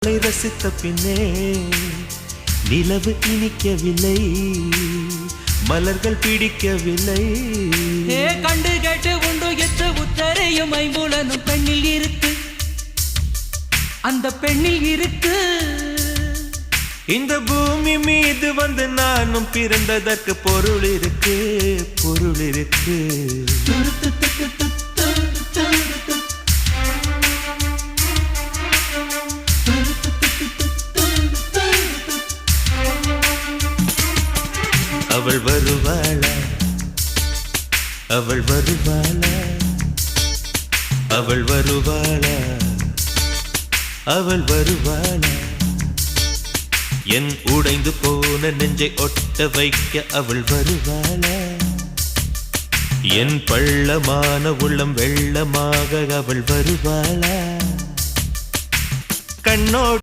ரசித்த பின்னே நிலவு இனிக்கவில்லை, மலர்கள் பிடிக்கவில்லை. கண்டு கேட்டு உண்டு எட்டு உத்தரையும் ஐம்புலனும் பெண்ணில் இருக்கு, அந்த பெண்ணில் இருக்கு. இந்த பூமி மீது வந்து நானும் பிறந்ததற்கு பொருள் இருக்கு, பொருள் இருக்கு. அவள் வருவாளா, அவள் வருவாளா, அவள் வருவாளா, அவள் வருவாளா. என் உடைந்து போன நெஞ்சை ஒட்ட வைக்க அவள் வருவாளா. என் பள்ளமான உள்ளம் வெள்ளமாக அவள் வருவாளா. கண்ணோடு